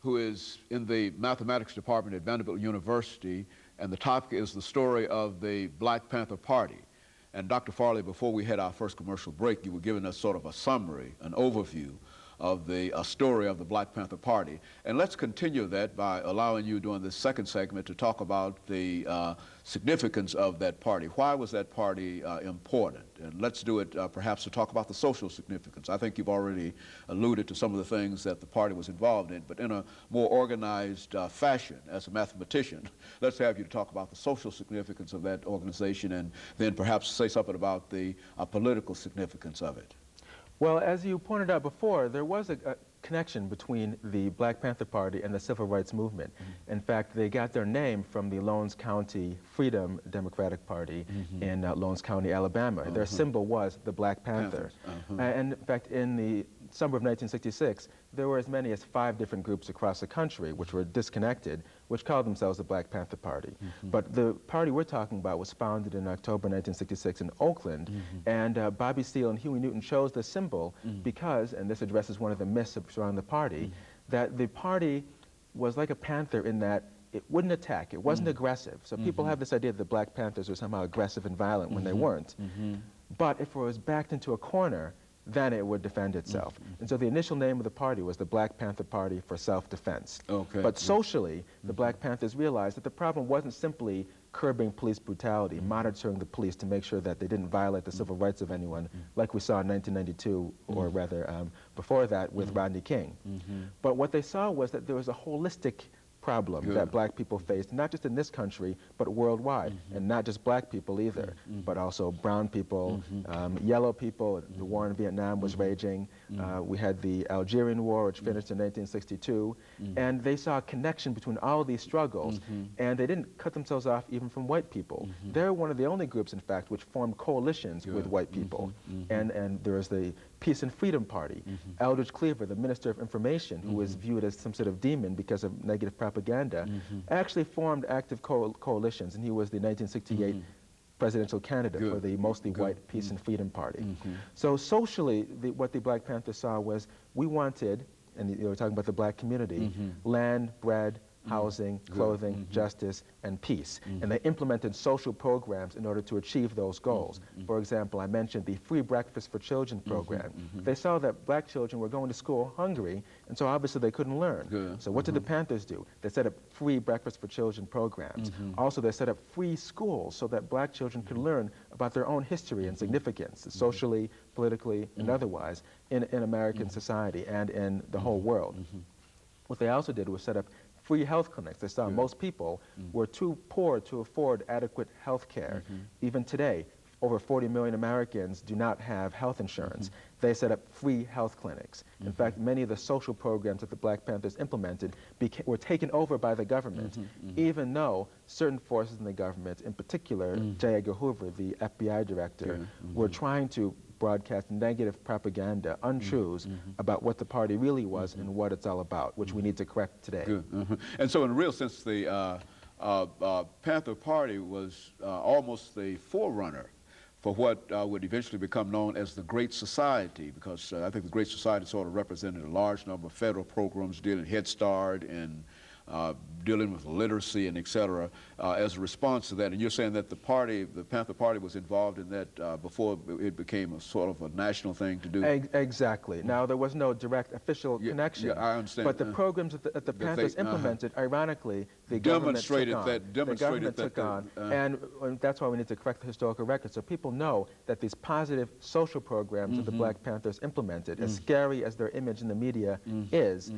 who is in the mathematics department at Vanderbilt University, and the topic is the story of the Black Panther Party. And Dr. Farley, before we had our first commercial break, you were giving us sort of a summary, an overview of the story of the Black Panther Party. And let's continue that by allowing you during this second segment to talk about the significance of that party. Why was that party important? And let's do it perhaps to talk about the social significance. I think you've already alluded to some of the things that the party was involved in, but in a more organized fashion as a mathematician, let's have you to talk about the social significance of that organization and then perhaps say something about the political significance of it. Well, as you pointed out before, there was a connection between the Black Panther Party and the Civil Rights Movement. In fact, they got their name from the Lowndes County Freedom Democratic Party in Lowndes County, Alabama. Their symbol was the Black Panther. And in fact, in the summer of 1966, there were as many as 5 different groups across the country which were disconnected, which called themselves the Black Panther Party. But the party we're talking about was founded in October 1966 in Oakland, and Bobby Seale and Huey Newton chose the symbol because, and this addresses one of the myths surrounding the party, that the party was like a panther in that it wouldn't attack, it wasn't aggressive. So people have this idea that the Black Panthers were somehow aggressive and violent when they weren't. But if it was backed into a corner, then it would defend itself. And so the initial name of the party was the Black Panther Party for Self-Defense. But socially, the Black Panthers realized that the problem wasn't simply curbing police brutality, monitoring the police to make sure that they didn't violate the civil rights of anyone, like we saw in 1992, or rather before that with Rodney King. But what they saw was that there was a holistic problem that black people faced, not just in this country, but worldwide. And not just black people either, but also brown people, yellow people. The war in Vietnam was raging. We had the Algerian War, which finished in 1962. And they saw a connection between all of these struggles, and they didn't cut themselves off even from white people. They're one of the only groups, in fact, which formed coalitions with white people. And there was the Peace and Freedom Party. Eldridge Cleaver, the Minister of Information, who was viewed as some sort of demon because of negative propaganda, actually formed active coalitions, and he was the 1968 presidential candidate for the mostly white Peace and Freedom Party. So socially, what the Black Panthers saw was we wanted, and you were talking about the black community, land, bread, housing, clothing, justice, and peace. And they implemented social programs in order to achieve those goals. For example, I mentioned the Free Breakfast for Children program. They saw that black children were going to school hungry, and so obviously they couldn't learn. So what did the Panthers do? They set up Free Breakfast for Children programs. Also, they set up free schools so that black children could learn about their own history and significance, socially, politically, and otherwise, in American society and in the whole world. What they also did was set up free health clinics. They saw most people were too poor to afford adequate health care. Even today, over 40 million Americans do not have health insurance. They set up free health clinics. In fact, many of the social programs that the Black Panthers implemented were taken over by the government, even though certain forces in the government, in particular J. Edgar Hoover, the FBI director, were trying to broadcast negative propaganda, untruths about what the party really was and what it's all about, which we need to correct today. And so in a real sense, the Panther Party was almost the forerunner for what would eventually become known as the Great Society, because I think the Great Society sort of represented a large number of federal programs dealing Head Start and dealing with literacy and et cetera, as a response to that. And you're saying that the party, the Panther Party, was involved in that before it became a sort of a national thing to do? Exactly. Now, there was no direct official connection. I understand. But the programs that the Panthers implemented, ironically, the government took on. And that's why we need to correct the historical record, so people know that these positive social programs that the Black Panthers implemented, as scary as their image in the media is,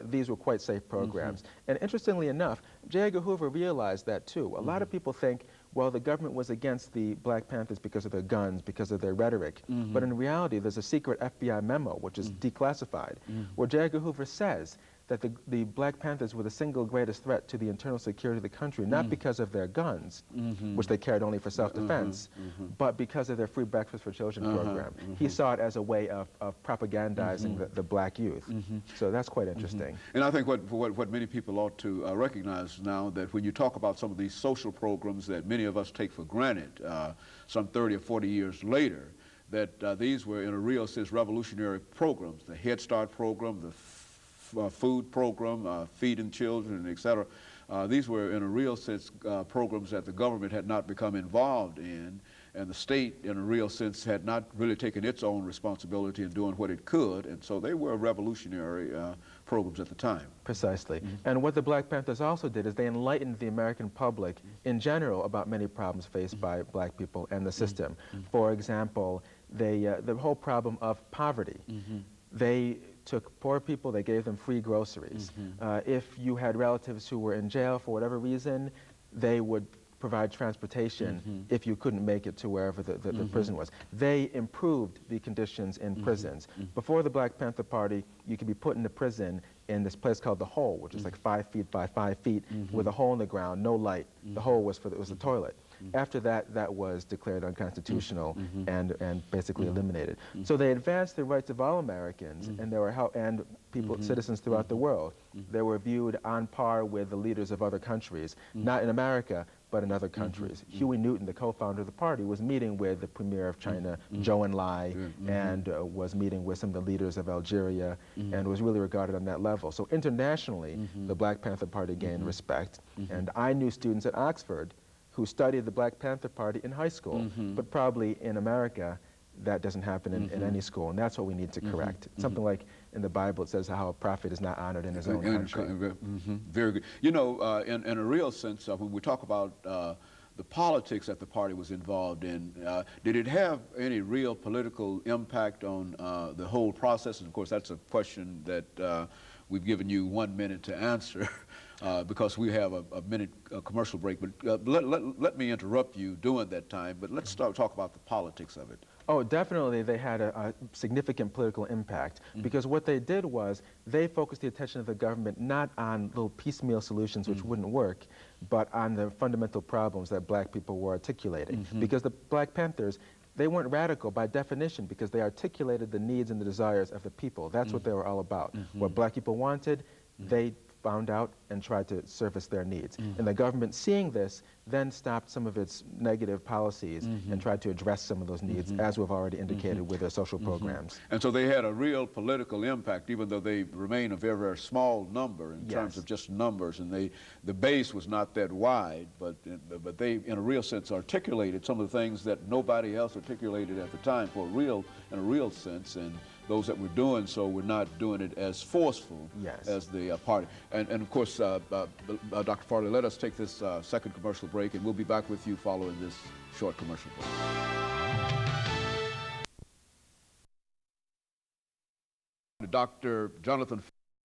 these were quite safe programs. And interestingly enough, J. Edgar Hoover realized that too. A lot of people think, well, the government was against the Black Panthers because of their guns, because of their rhetoric. But in reality, there's a secret FBI memo, which is declassified, where J. Edgar Hoover says that the Black Panthers were the single greatest threat to the internal security of the country, not because of their guns, which they carried only for self-defense, but because of their Free Breakfast for Children program. He saw it as a way of propagandizing the black youth. So that's quite interesting. And I think what many people ought to recognize now, that when you talk about some of these social programs that many of us take for granted some 30 or 40 years later, that these were in a real sense revolutionary programs. The Head Start program, the food program, feeding children, etc. These were, in a real sense, programs that the government had not become involved in, and the state, in a real sense, had not really taken its own responsibility in doing what it could, and so they were revolutionary programs at the time. Precisely. And what the Black Panthers also did is they enlightened the American public in general about many problems faced by black people and the system. For example, the whole problem of poverty. They took poor people, they gave them free groceries. If you had relatives who were in jail for whatever reason, they would provide transportation if you couldn't make it to wherever the prison was. They improved the conditions in prisons. Before the Black Panther Party, you could be put into prison in this place called the Hole, which is like 5 feet by 5 feet, with a hole in the ground, no light. The hole was it was the toilet. After that, that was declared unconstitutional and basically eliminated. So they advanced the rights of all Americans, and there were citizens throughout the world. They were viewed on par with the leaders of other countries, not in America, but in other countries. Huey Newton, the co-founder of the party, was meeting with the premier of China, Zhou Enlai, and was meeting with some of the leaders of Algeria, and was really regarded on that level. So internationally, the Black Panther Party gained respect. And I knew students at Oxford who studied the Black Panther Party in high school, but probably in America, that doesn't happen in any school, and that's what we need to correct. Something like in the Bible, it says how a prophet is not honored in his own country. Very good. You know, in a real sense, when we talk about the politics that the party was involved in, did it have any real political impact on the whole process? And of course, that's a question that we've given you 1 minute to answer. Because we have a minute commercial break, but let me interrupt you during that time, but let's talk about the politics of it. Oh, definitely they had a significant political impact, because what they did was they focused the attention of the government not on little piecemeal solutions which wouldn't work, but on the fundamental problems that black people were articulating. Because the Black Panthers, they weren't radical by definition because they articulated the needs and the desires of the people. That's what they were all about. What black people wanted, they found out and tried to surface their needs. And the government, seeing this, then stopped some of its negative policies and tried to address some of those needs, as we've already indicated with their social programs. And so they had a real political impact, even though they remain a very, very small number in terms of just numbers, and the base was not that wide, but they, in a real sense, articulated some of the things that nobody else articulated at the time in a real sense, and those that were doing so were not doing it as forceful as the party. And of course, Dr. Farley, let us take this second commercial break, and we'll be back with you following this short commercial break. Dr. Jonathan